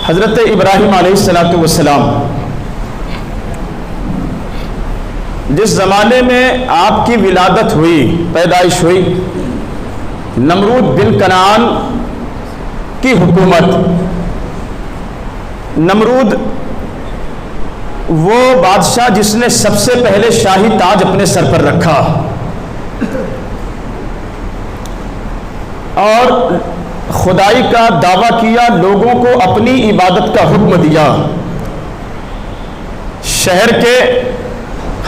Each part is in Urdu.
حضرت ابراہیم علیہ السلام جس زمانے میں آپ کی ولادت ہوئی، پیدائش ہوئی، نمرود بن کنعان کی حکومت، نمرود وہ بادشاہ جس نے سب سے پہلے شاہی تاج اپنے سر پر رکھا اور خدائی کا دعویٰ کیا، لوگوں کو اپنی عبادت کا حکم دیا، شہر کے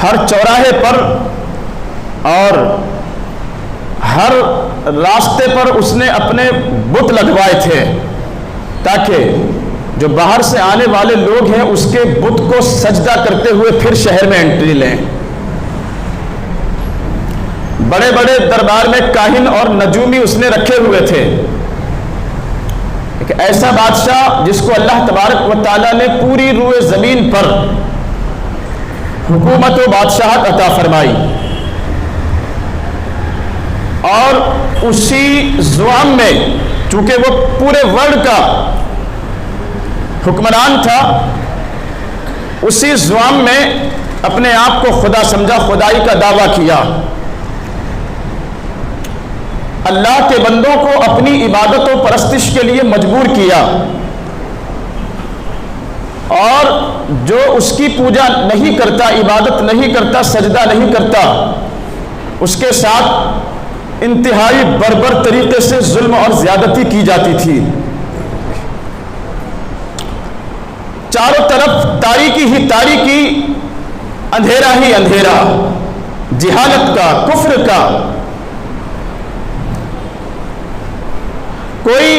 ہر چوراہے پر اور ہر راستے پر اس نے اپنے بت لگوائے تھے تاکہ جو باہر سے آنے والے لوگ ہیں اس کے بت کو سجدہ کرتے ہوئے پھر شہر میں انٹری لیں۔ بڑے بڑے دربار میں کاہن اور نجومی اس نے رکھے ہوئے تھے۔ ایک ایسا بادشاہ جس کو اللہ تبارک و تعالیٰ نے پوری روئے زمین پر حکومت و بادشاہت عطا فرمائی، اور اسی زعم میں چونکہ وہ پورے ورلڈ کا حکمران تھا، اسی زعم میں اپنے آپ کو خدا سمجھا، خدائی کا دعویٰ کیا، اللہ کے بندوں کو اپنی عبادت و پرستش کے لیے مجبور کیا، اور جو اس کی پوجا نہیں کرتا، عبادت نہیں کرتا، سجدہ نہیں کرتا، اس کے ساتھ انتہائی بربر طریقے سے ظلم اور زیادتی کی جاتی تھی۔ چاروں طرف تاریکی ہی تاریکی، اندھیرا ہی اندھیرا، جہالت کا، کفر کا، کوئی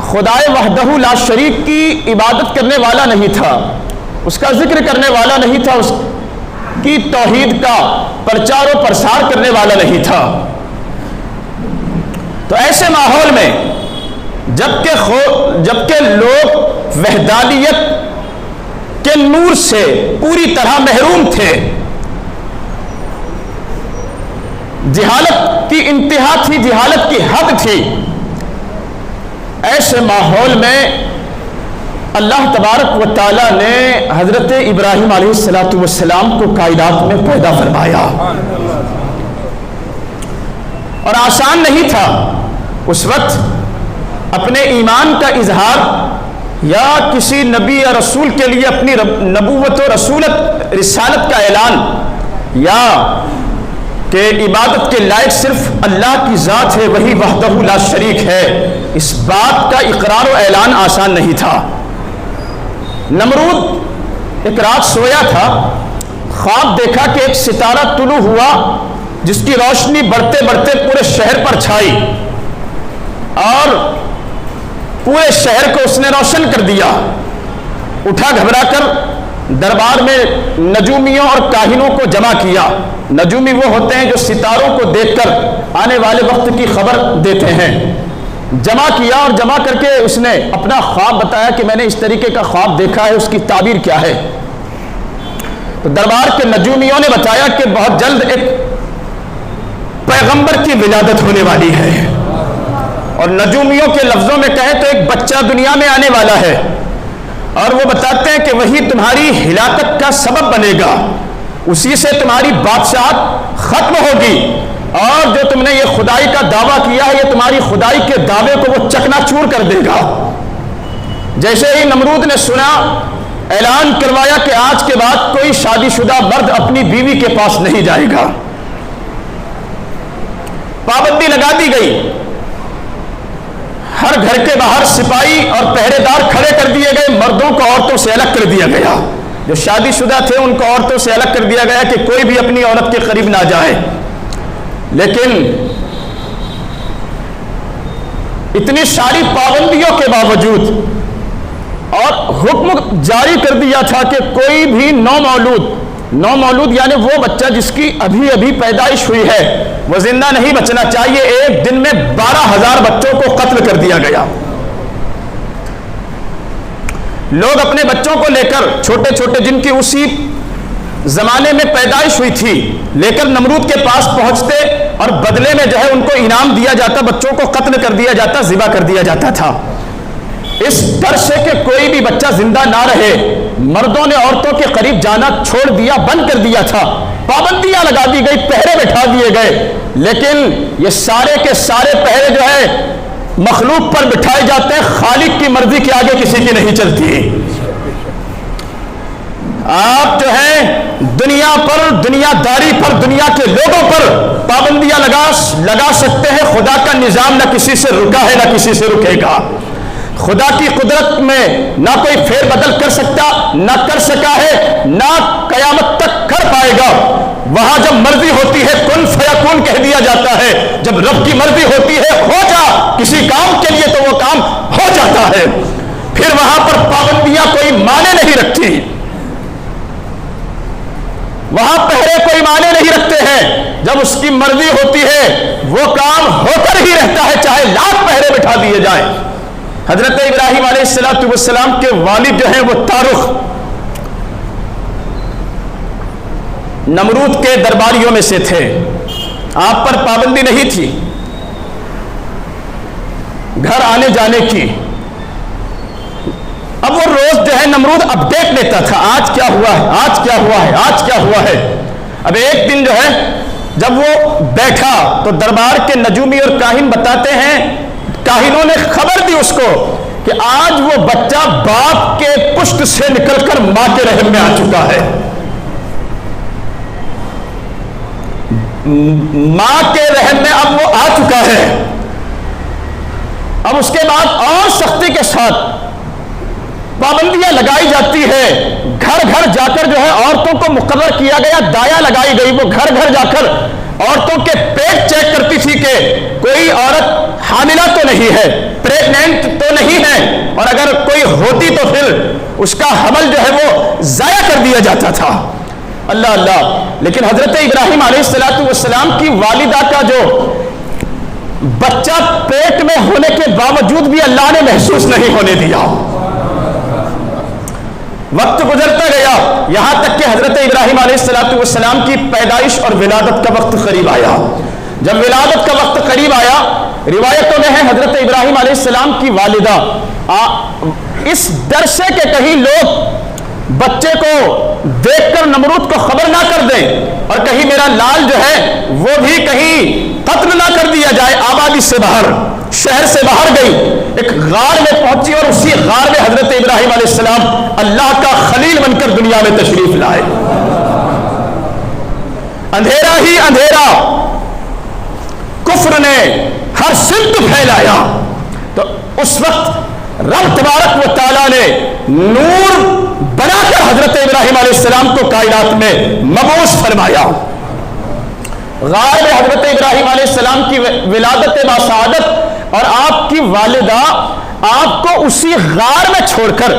خدائے وحدہ لا شریک کی عبادت کرنے والا نہیں تھا، اس کا ذکر کرنے والا نہیں تھا، اس کی توحید کا پرچار و پرسار کرنے والا نہیں تھا۔ تو ایسے ماحول میں جبکہ لوگ وحدانیت کے نور سے پوری طرح محروم تھے، جہالت کی انتہا تھی، جہالت کی حد تھی، ایسے ماحول میں اللہ تبارک و تعالیٰ نے حضرت ابراہیم علیہ السلام کو کائنات میں پیدا فرمایا، اور آسان نہیں تھا اس وقت اپنے ایمان کا اظہار یا کسی نبی یا رسول کے لیے اپنی نبوت و رسالت کا اعلان، یا کہ عبادت کے لائق صرف اللہ کی ذات ہے، وہی وحدہ لا شریک ہے، اس بات کا اقرار و اعلان آسان نہیں تھا۔ نمرود ایک رات سویا تھا، خواب دیکھا کہ ایک ستارہ طلوع ہوا جس کی روشنی بڑھتے بڑھتے پورے شہر پر چھائی، اور پورے شہر کو اس نے روشن کر دیا۔ اٹھا گھبرا کر دربار میں نجومیوں اور کاہنوں کو جمع کیا۔ نجومی وہ ہوتے ہیں جو ستاروں کو دیکھ کر آنے والے وقت کی خبر دیتے ہیں۔ جمع کیا، اور جمع کر کے اس نے اپنا خواب بتایا کہ میں نے اس طریقے کا خواب دیکھا ہے، اس کی تعبیر کیا ہے۔ تو دربار کے نجومیوں نے بتایا کہ بہت جلد ایک پیغمبر کی ولادت ہونے والی ہے، اور نجومیوں کے لفظوں میں کہیں تو ایک بچہ دنیا میں آنے والا ہے، اور وہ بتاتے ہیں کہ وہی تمہاری ہلاکت کا سبب بنے گا، اسی سے تمہاری بادشاہت ختم ہوگی، اور جو تم نے یہ خدائی کا دعویٰ کیا ہے یہ تمہاری خدائی کے دعوے کو وہ چکنا چور کر دے گا۔ جیسے ہی نمرود نے سنا، اعلان کروایا کہ آج کے بعد کوئی شادی شدہ مرد اپنی بیوی کے پاس نہیں جائے گا۔ پابندی لگا دی گئی، ہر گھر کے باہر سپاہی اور پہرے دار کھڑے کر دیے گئے، مردوں کو عورتوں سے الگ کر دیا گیا، جو شادی شدہ تھے ان کو عورتوں سے الگ کر دیا گیا کہ کوئی بھی اپنی عورت کے قریب نہ جائے۔ لیکن اتنی ساری پابندیوں کے باوجود اور حکم جاری کر دیا تھا کہ کوئی بھی نو مولود یعنی وہ بچہ جس کی ابھی ابھی پیدائش ہوئی ہے وہ زندہ نہیں بچنا چاہیے۔ ایک دن میں 12,000 بچوں کو قتل کر دیا گیا۔ لوگ اپنے بچوں کو لے کر، چھوٹے چھوٹے جن کی اسی زمانے میں پیدائش ہوئی تھی، لے کر نمرود کے پاس پہنچتے، اور بدلے میں جو ہے ان کو انعام دیا جاتا، بچوں کو قتل کر دیا جاتا، ذبح کر دیا جاتا تھا۔ اس ڈر سے کہ کوئی بھی بچہ زندہ نہ رہے، مردوں نے عورتوں کے قریب جانا چھوڑ دیا، بند کر دیا تھا، پابندیاں لگا دی گئی، پہرے بٹھا دیے گئے۔ لیکن یہ سارے کے سارے پہرے جو ہے مخلوق پر بٹھائے جاتے ہیں، خالق کی مرضی کے آگے کسی کی نہیں چلتی۔ آپ جو ہیں دنیا پر، دنیا داری پر، دنیا کے لوگوں پر پابندیاں لگا سکتے ہیں، خدا کا نظام نہ کسی سے رکا ہے نہ کسی سے رکے گا۔ خدا کی قدرت میں نہ کوئی پھیر بدل کر سکتا، نہ کر سکا ہے، نہ قیامت تک کر پائے گا۔ وہاں جب مرضی ہوتی ہے کن فیکون کہہ دیا جاتا ہے، جب رب کی مرضی ہوتی ہے ہو جا کسی کام کے لیے تو وہ کام ہو جاتا ہے۔ پھر وہاں پر پابندیاں کوئی معنی نہیں رکھتی، وہاں پہرے کوئی معنی نہیں رکھتے ہیں۔ جب اس کی مرضی ہوتی ہے وہ کام ہو کر ہی رہتا ہے، چاہے لاکھ پہرے بٹھا دیے جائیں۔ حضرت ابراہیم علیہ السلام کے والد جو ہیں وہ تارخ نمرود کے درباریوں میں سے تھے، آپ پر پابندی نہیں تھی گھر آنے جانے کی۔ اب وہ روز جو ہے نمرود اپڈیٹ لیتا تھا، آج کیا ہوا ہے، آج کیا ہوا ہے، آج کیا ہوا ہے۔ اب ایک دن جو ہے جب وہ بیٹھا تو دربار کے نجومی اور کاہن بتاتے ہیں، کاہنوں نے خبر دی اس کو کہ آج وہ بچہ باپ کے پشت سے نکل کر ماں کے رحم میں آ چکا ہے، ماں کے رحم میں اب وہ آ چکا ہے۔ اب اس کے بعد اور سختی کے ساتھ پابندیاں لگائی جاتی ہے، گھر گھر جا کر جو ہے عورتوں کو مقرر کیا گیا، دایا لگائی گئی، وہ گھر گھر جا کر عورتوں کے پیٹ چیک کرتی تھی کہ کوئی عورت حاملہ تو نہیں ہے، پریگننٹ تو نہیں ہے، اور اگر کوئی ہوتی تو پھر اس کا حمل جو ہے وہ ضائع کر دیا جاتا تھا۔ اللہ اللہ۔ لیکن حضرت ابراہیم علیہ السلام کی والدہ کا جو بچہ پیٹ میں ہونے کے باوجود بھی اللہ نے محسوس نہیں ہونے دیا۔ وقت گزرتا گیا، یہاں تک کہ حضرت ابراہیم علیہ السلام کی پیدائش اور ولادت کا وقت قریب آیا۔ جب ولادت کا وقت قریب آیا، روایتوں میں ہے حضرت ابراہیم علیہ السلام کی والدہ اس ڈر سے کہ کہیں لوگ بچے کو دیکھ کر نمرود کو خبر نہ کر دیں اور کہیں میرا لال جو ہے وہ بھی کہیں قتل نہ کر دیا جائے، آبادی سے باہر، شہر سے باہر گئی، ایک غار میں پہنچی اور اسی غار میں حضرت ابراہیم علیہ السلام اللہ کا خلیل بن کر دنیا میں تشریف لائے۔ اندھیرا ہی اندھیرا کفر نے ہر سمت پھیلایا، تو اس وقت رب تبارک و تعالیٰ نے نور بنا کر حضرت ابراہیم علیہ السلام کو کائنات میں مبعوث فرمایا۔ غار میں حضرت ابراہیم علیہ السلام کی ولادت باسعادت اور آپ کی والدہ آپ کو اسی غار میں چھوڑ کر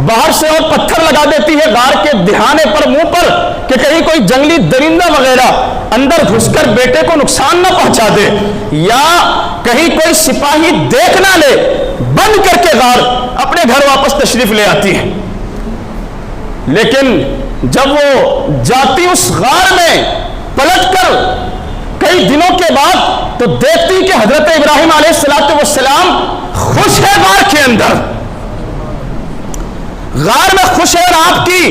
باہر سے اور پتھر لگا دیتی ہے غار کے دہانے پر، منہ پر، کہ کہیں کوئی جنگلی درندہ وغیرہ اندر گھس کر بیٹے کو نقصان نہ پہنچا دے، یا کہیں کوئی سپاہی دیکھ نہ لے، بند کر کے غار اپنے گھر واپس تشریف لے آتی ہے۔ لیکن جب وہ جاتی اس غار میں پلٹ کر کئی دنوں کے بعد تو دیکھتی کہ حضرت ابراہیم علیہ السلام خوش ہے غار کے اندر، غار میں خوش ہے اور آپ کی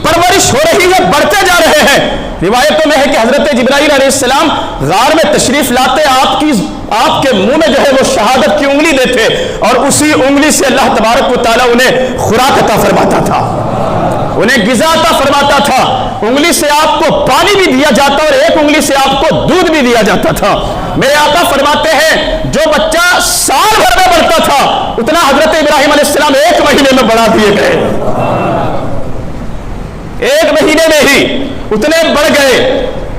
پرورش ہو رہی ہے، بڑھتے جا رہے ہیں۔ روایتوں میں ہے کہ حضرت جبرائیل علیہ السلام غار میں تشریف لاتے آپ کے منہ میں جو ہے وہ شہادت کی انگلی دیتے اور اسی انگلی سے اللہ تبارک و تعالیٰ انہیں خوراک عطا فرماتا تھا، انہیں غذا عطا فرماتا تھا۔ انگلی سے آپ کو پانی بھی دیا جاتا اور ایک انگلی سے آپ کو دودھ بھی دیا جاتا تھا۔ میرے آقا فرماتے ہیں جو بچہ سال بھر میں بڑھتا تھا اتنا حضرت ابراہیم علیہ السلام ایک مہینے میں بڑھا دیے گئے، ایک مہینے میں ہی اتنے بڑھ گئے۔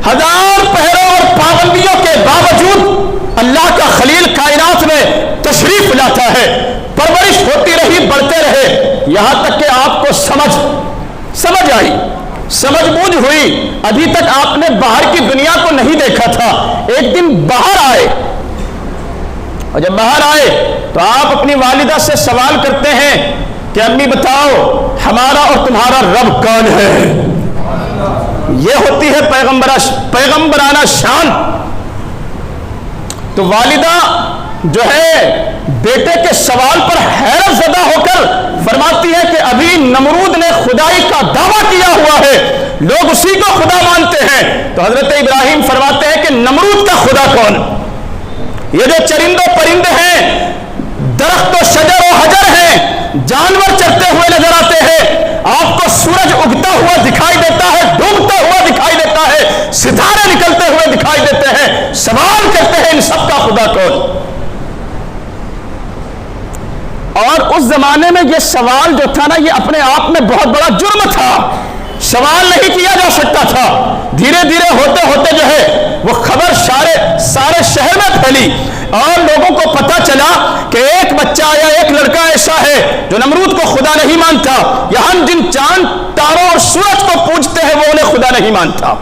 ہزار پہروں اور پابندیوں کے باوجود اللہ کا خلیل کائنات میں تشریف لاتا ہے، پرورش ہوتی رہی، بڑھتے رہے، یہاں تک کہ آپ کو سمجھ آئی، سمجھ بوجھ ہوئی۔ ابھی تک آپ نے باہر کی دنیا کو نہیں دیکھا تھا، ایک دن باہر آئے، اور جب باہر آئے تو آپ اپنی والدہ سے سوال کرتے ہیں کہ امی بتاؤ ہمارا اور تمہارا رب کون ہے؟ یہ ہوتی ہے پیغمبرانہ شان۔ تو والدہ جو ہے بیٹے کے سوال پر حیرت زدہ ہو کر فرماتی ہے کہ ابھی نمرود نے خدائی کا دعویٰ کیا ہوا ہے، لوگ اسی کو خدا مانتے ہیں۔ تو حضرت ابراہیم فرماتے ہیں کہ نمرود کا خدا کون؟ یہ جو چرند و پرند ہیں، درخت و شجر و حجر ہیں، جانور چرتے ہوئے نظر آتے ہیں، آپ کو سورج اگتا ہوا دکھائی دیتا ہے، ڈوبتا ہوا دکھائی دیتا ہے، ستارے نکلتے ہوئے دکھائی دیتے ہیں، سوال کرتے ہیں ان سب کا خدا کون؟ اور اس زمانے میں یہ سوال جو تھا نا، یہ اپنے آپ میں بہت بڑا جرم تھا، سوال نہیں کیا جا سکتا تھا۔ دھیرے دھیرے ہوتے ہوتے جو ہے وہ خبر سارے شہر میں پھیلی اور لوگوں کو پتا چلا کہ ایک بچہ یا ایک لڑکا ایسا ہے جو نمرود کو خدا نہیں مانتا، یا ہم جن چاند تاروں اور سورج کو پوجتے ہیں وہ انہیں خدا نہیں مانتا۔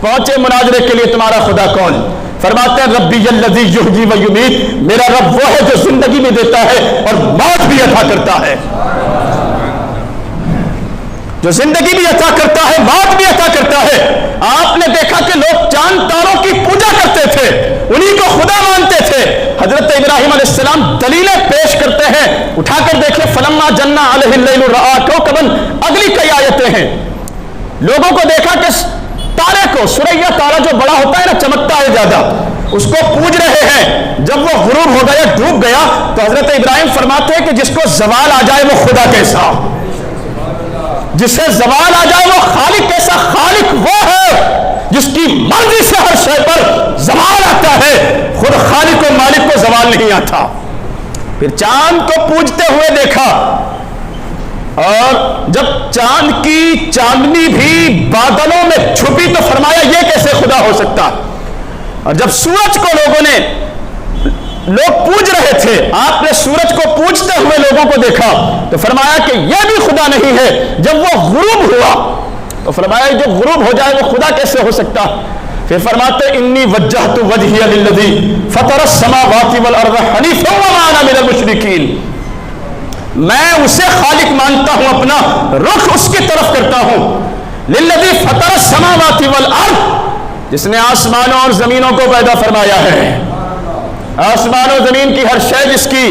پہنچے مناظرے کے لیے، تمہارا خدا کون؟ فرماتے ہیں ربی الذی یحیی و یمیت، میرا رب وہ ہے جو زندگی بھی دیتا ہے اور موت بھی عطا کرتا ہے، جو زندگی بھی عطا کرتا ہے، موت بھی عطا کرتا ہے۔ آپ نے دیکھا کہ لوگ چاند تاروں کی پوجا کرتے تھے، انہی کو خدا مانتے تھے۔ حضرت ابراہیم علیہ السلام دلیلیں پیش کرتے ہیں، اٹھا کر دیکھیں فلما جن علیہ اللیل رأى کوكبا، اگلی کئی آیتیں ہیں۔ لوگوں کو دیکھا کہ تارے کو، سریا تارا جو بڑا ہوتا ہے نا، چمکتا ہے زیادہ، اس کو پوج رہے ہیں۔ جب وہ غروب ہو گیا، ڈوب گیا، تو حضرت ابراہیم فرماتے ہیں کہ جس کو زوال آ جائے وہ خدا کیسا، جسے زوال آ جائے وہ خالق کیسا۔ خالق وہ ہے جس کی مرضی سے ہر شے پر زوال آتا ہے، خود خالق و مالک کو زوال نہیں آتا۔ پھر چاند کو پوجتے ہوئے دیکھا، اور جب چاند کی چاندنی بھی بادلوں میں چھپی تو فرمایا یہ کیسے خدا ہو سکتا۔ اور جب سورج کو لوگ پوج رہے تھے، آپ نے سورج کو پوجتے ہوئے لوگوں کو دیکھا تو فرمایا کہ یہ بھی خدا نہیں ہے۔ جب وہ غروب ہوا تو فرمایا جو غروب ہو جائے وہ خدا کیسے ہو سکتا۔ پھر فرماتے انی وجہت وجہی للذی فطر السماوات والارض حنیفا وما انا من المشرکین، میں اسے خالق مانتا ہوں، اپنا رخ اس کی طرف کرتا ہوں۔ للذی فطر السماوات والارض، جس نے آسمانوں اور زمینوں کو پیدا فرمایا ہے۔ آسمان و زمین کی ہر شے جس کی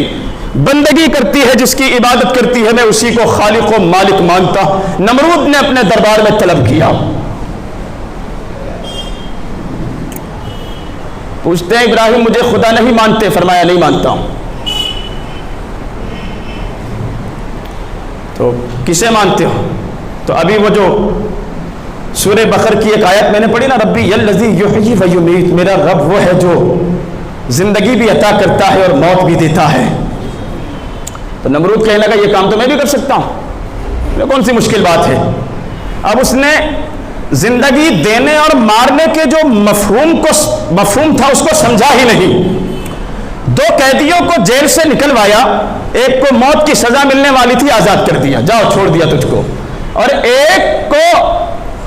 بندگی کرتی ہے، جس کی عبادت کرتی ہے، میں اسی کو خالق و مالک مانتا ہوں۔ نمرود نے اپنے دربار میں طلب کیا، پوچھتے ہیں ابراہیم مجھے خدا نہیں مانتے؟ فرمایا نہیں مانتا ہوں۔ تو کسے مانتے ہو؟ تو ابھی وہ جو سورہ بقر کی ایک آیت میں نے پڑھی نا، ربی الذی یحیی و یمیت، میرا رب وہ ہے جو زندگی بھی عطا کرتا ہے اور موت بھی دیتا ہے۔ تو نمرود کہنے لگا یہ کام تو میں بھی کر سکتا ہوں، یہ کون سی مشکل بات ہے۔ اب اس نے زندگی دینے اور مارنے کے جو مفہوم تھا اس کو سمجھا ہی نہیں۔ دو قیدیوں کو جیل سے نکلوایا، ایک کو موت کی سزا ملنے والی تھی، آزاد کر دیا، جاؤ چھوڑ دیا تجھ کو، اور ایک کو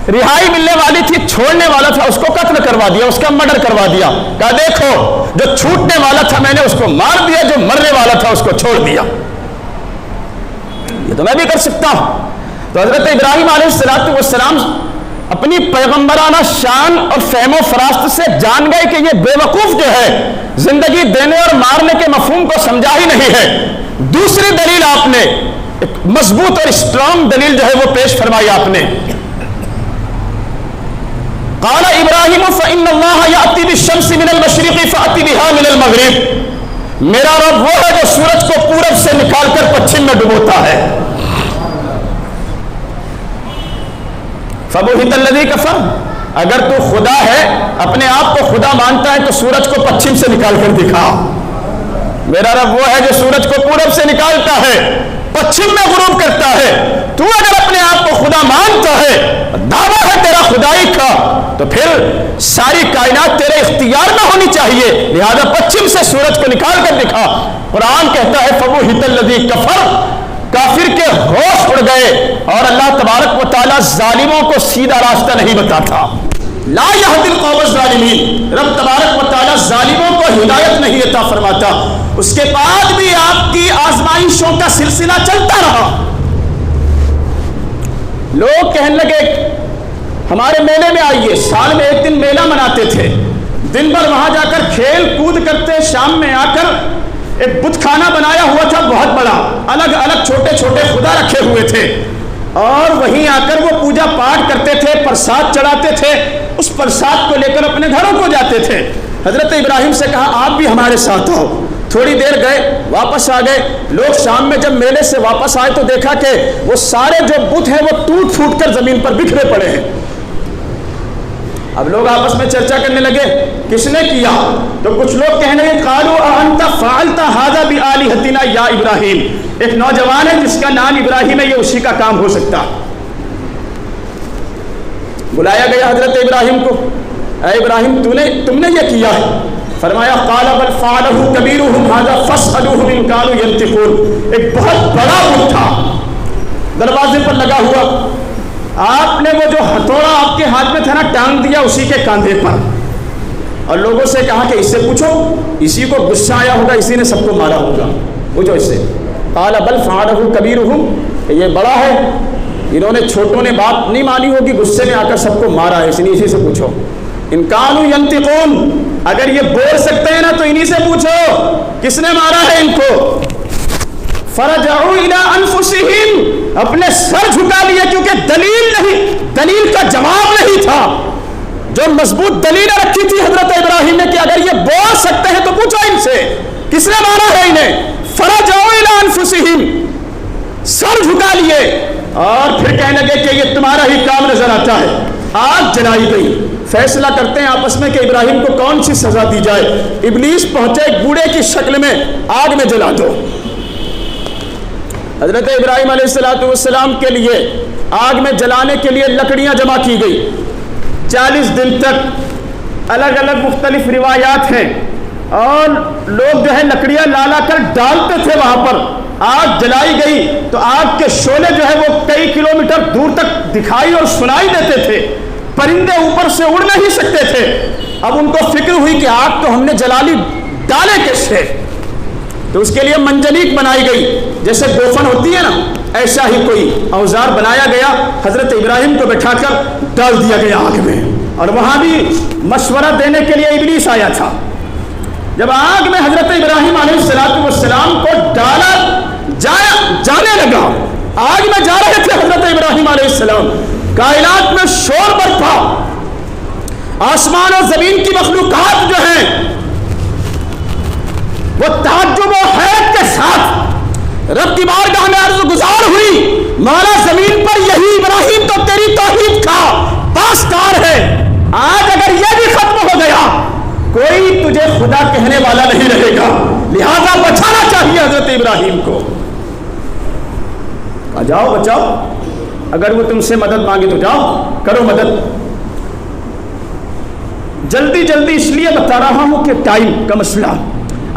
رہائی ملنے والی تھی، چھوڑنے والا تھا، اس کو قتل کروا دیا، اس کا مرڈر کروا دیا۔ کہا دیکھو جو چھوٹنے والا تھا میں نے اس کو مار دیا، جو مرنے والا تھا اس کو چھوڑ دیا، یہ تو میں بھی کر سکتا ہوں۔ تو حضرت ابراہیم علیہ السلام اپنی پیغمبرانہ شان اور فہم و فراست سے جان گئے کہ یہ بے وقوف جو ہے زندگی دینے اور مارنے کے مفہوم کو سمجھا ہی نہیں ہے۔ دوسری دلیل آپ نے، ایک مضبوط اور اسٹرانگ دلیل جو ہے وہ پیش فرمائی آپ نے۔ قال ابراہیم فإن اللہ یأتی بالشمس من المشرق فأتی بها من المغرب، میرا رب وہ ہے جو سورج کو پورب سے نکال کر پچھم میں ڈبوتا ہے۔ فبہت الذی کفر، اگر تو خدا ہے، اپنے آپ کو خدا مانتا ہے تو سورج کو پچھم سے نکال کر دکھا۔ میرا رب وہ ہے جو سورج کو پورب سے نکالتا ہے، پچھم میں غروب کرتا ہے۔ تو اگر اپنے آپ کو خدا مانتا ہے، دعویٰ ہے تیرا خدائی کا، تو پھر ساری کائنات تیرے اختیار میں ہونی چاہیے، لہذا پچھم سے سورج کو نکال کر دکھا۔ قرآن کہتا ہے فبہت الذی کفر، کافر کے ہوش اڑ گئے، اور اللہ تبارک و تعالیٰ ظالموں کو سیدھا راستہ نہیں بتاتا۔ لا یہدی القوم الظالمین، رب تبارک و تعالیٰ ظالموں کو ہدایت نہیں عطا فرماتا۔ اس کے بعد بھی آپ کی آزمائشوں کا سلسلہ چلتا رہا۔ لوگ کہنے لگے ہمارے میلے میں آئیے، سال میں ایک دن میلہ مناتے تھے، دن بھر وہاں جا کر کھیل کود کرتے، شام میں آ کر ایک بت خانہ بنایا ہوا تھا بہت بڑا، الگ الگ چھوٹے چھوٹے خدا رکھے ہوئے تھے، اور وہیں آ کر وہ پوجا پاٹ کرتے تھے، پرساد چڑھاتے تھے، اس پرساد کو لے کر اپنے گھروں کو جاتے تھے۔ حضرت ابراہیم سے کہا آپ بھی ہمارے ساتھ آؤ۔ تھوڑی دیر گئے، واپس آ گئے۔ لوگ شام میں جب میلے سے واپس آئے تو دیکھا کہ وہ سارے جو بت ہیں وہ ٹوٹ پھوٹ کر زمین پر بکھرے پڑے ہیں۔ اب لوگ آپس میں چرچا کرنے لگے کس نے کیا؟ تو کچھ لوگ کہنے لگے قالوا اانت فعلت هذا بآلهتنا یا ابراہیم، ایک نوجوان ہے جس کا نام ابراہیم ہے، یہ اسی کا کام ہو سکتا۔ بلایا گیا حضرت ابراہیم کو، اے ابراہیم تم نے یہ کیا ہے؟ فرمایا قال بل فعله كبيرهم هذا فاسألوهم ان كانوا ينطقون۔ ایک بہت بڑا بت تھا دروازے پر لگا ہوا، آپ نے وہ جو ہتھوڑا آپ کے ہاتھ میں تھا نا ٹانگ دیا اسی کے کاندھے پر، اور لوگوں سے کہا کہ اس سے پوچھو، اسی کو غصہ آیا ہوگا، اسی نے سب کو مارا ہوگا، پوچھو اس سے۔ قال بل فعله كبيرهم، یہ بڑا ہے، انہوں نے چھوٹوں نے بات نہیں مانی ہوگی، غصے میں آ کر سب کو مارا ہے، اسی سے پوچھو۔ ان كانوا ينطقون، اگر یہ بول سکتے ہیں نا تو انہی سے پوچھو کس نے مارا ہے ان کو۔ فرجعوا الى انفسهم، اپنے سر جھکا لیے، کیونکہ دلیل کا جواب نہیں تھا۔ جو مضبوط دلیلیں رکھی تھی حضرت ابراہیم نے کہ اگر یہ بول سکتے ہیں تو پوچھو ان سے کس نے مارا ہے انہیں۔ فرجعوا الى انفسهم، سر جھکا لیے، اور پھر کہنے لگے کہ یہ تمہارا ہی کام نظر آتا ہے۔ آگ جلائی گئی، فیصلہ کرتے ہیں آپس میں کہ ابراہیم کو کون سی سزا دی جائے۔ ابلیس پہنچے ایک بوڑھے کی شکل میں، آگ میں جلا دو۔ حضرت ابراہیم علیہ السلام کے لیے آگ میں جلانے کے لیے لکڑیاں جمع کی گئی، 40 دن تک الگ الگ مختلف روایات ہیں، اور لوگ جو ہے لکڑیاں لا کر ڈالتے تھے وہاں پر۔ آگ جلائی گئی تو آگ کے شعلے جو ہے وہ کئی کلومیٹر دور تک دکھائی اور سنائی دیتے تھے، پرندے اوپر سے اڑ نہیں سکتے تھے۔ اب ان کو فکر ہوئی کہ آگ تو ہم نے جلا لی، ڈالے کیسے؟ تو اس کے لیے منجنیق بنائی گئی، جیسے گوفن ہوتی ہے نا، ایسا ہی کوئی اوزار بنایا گیا، حضرت ابراہیم کو بٹھا کر ڈال دیا گیا آگ میں، اور وہاں بھی مشورہ دینے کے لیے ابلیس آیا تھا۔ جب آگ میں حضرت ابراہیم علیہ السلام کو ڈالا جانے لگا، آگ میں جا رہے تھے حضرت ابراہیم علیہ السلام، کائنات میں شور برپا، آسمان اور زمین کی مخلوقات جو ہیں وہ تعجب و حیرت کے ساتھ رب کی بارگاہ میں عرض گزار ہوئی، مولا زمین پر یہی ابراہیم تو تیری توحید کا پاسدار ہے، آج اگر یہ بھی ختم ہو گیا کوئی تجھے خدا کہنے والا نہیں رہے گا، لہذا بچانا چاہیے حضرت ابراہیم کو۔ جاؤ بچاؤ، اگر وہ تم سے مدد مانگے تو جاؤ کرو مدد۔ جلدی جلدی اس لیے بتا رہا ہوں کہ ٹائم کا مسئلہ۔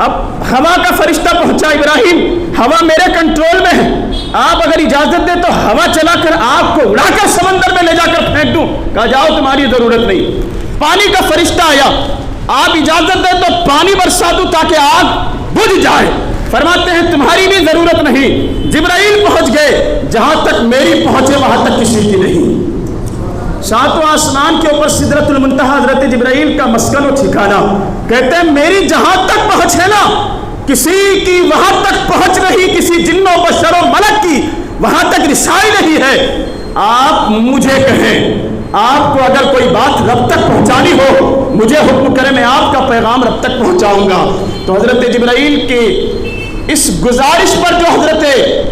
اب ہوا کا فرشتہ پہنچا ابراہیم، ہوا میرے کنٹرول میں ہے، آپ اگر اجازت دیں تو ہوا چلا کر آگ کو اڑا کر سمندر میں لے جا کر پھینک دوں۔ کہا جاؤ تمہاری ضرورت نہیں۔ پانی کا فرشتہ آیا، آپ اجازت دیں تو پانی برسا دوں تاکہ آگ بجھ جائے۔ فرماتے ہیں تمہاری بھی ضرورت نہیں۔ جبرائیل پہنچ گئے، جہاں تک میری پہنچے وہاں تک کسی کی نہیں۔ ساتوں آسمان کے اوپر سدرۃ المنتہا حضرت جبرائیل کا مسکن و ٹھکانہ، کہتے ہیں میری جہاں تک پہنچ ہے نا کسی کی وہاں تک پہنچ نہیں، کسی جن و بشر و ملک کی وہاں تک رسائی نہیں ہے۔ آپ مجھے کہیں، آپ کو اگر کوئی بات رب تک پہنچانی ہو مجھے حکم کرے، میں آپ کا پیغام رب تک پہنچاؤں گا۔ تو حضرت جبرائیل کی اس گزارش پر جو حضرت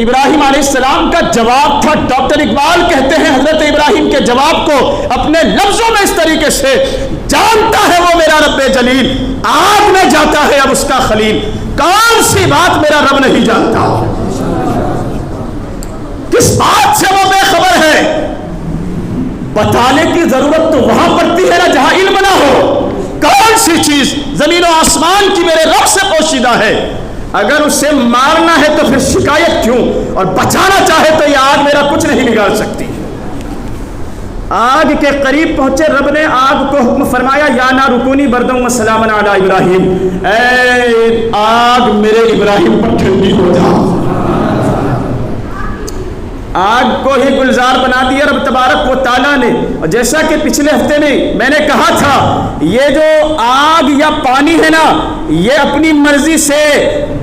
ابراہیم علیہ السلام کا جواب تھا، ڈاکٹر اقبال کہتے ہیں حضرت ابراہیم کے جواب کو اپنے لفظوں میں اس طریقے سے، جانتا ہے وہ میرا رب جلیل، آگ میں جاتا ہے اب اس کا خلیل، کون سی بات میرا رب نہیں جانتا، کس بات سے وہ بے خبر ہے۔ بتانے کی ضرورت تو وہاں پڑتی ہے نا جہاں علم نہ ہو، کون سی چیز زمین و آسمان کی میرے رب سے پوشیدہ ہے، اگر اسے مارنا ہے تو پھر شکایت کیوں، اور بچانا چاہے تو یہ آگ میرا کچھ نہیں بگاڑ سکتی۔ آگ کے قریب پہنچے، رب نے آگ کو حکم فرمایا یا نار کونی بردم و سلام علی ابراہیم، اے آگ میرے ابراہیم پر ٹھنڈی ہو جا۔ آگ کو ہی گلزار بنا دیا رب تبارک و تعالیٰ نے. اور جیسا کہ پچھلے ہفتے میں نے کہا تھا, یہ جو آگ یا پانی ہے نا, یہ اپنی مرضی سے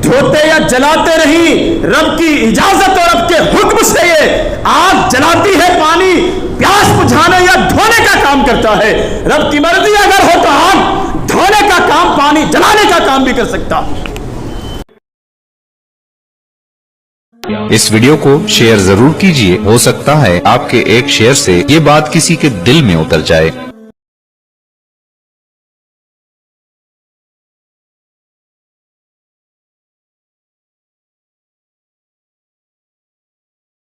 دھوتے یا جلاتے نہیں, رب کی اجازت اور رب کے حکم سے یہ آگ جلاتی ہے. پانی پیاس بجھانے یا دھونے کا کام کرتا ہے. رب کی مرضی اگر ہو تو آگ دھونے کا کام, پانی جلانے کا کام بھی کر سکتا. اس ویڈیو کو شیئر ضرور کیجئے, ہو سکتا ہے آپ کے ایک شیئر سے یہ بات کسی کے دل میں اتر جائے.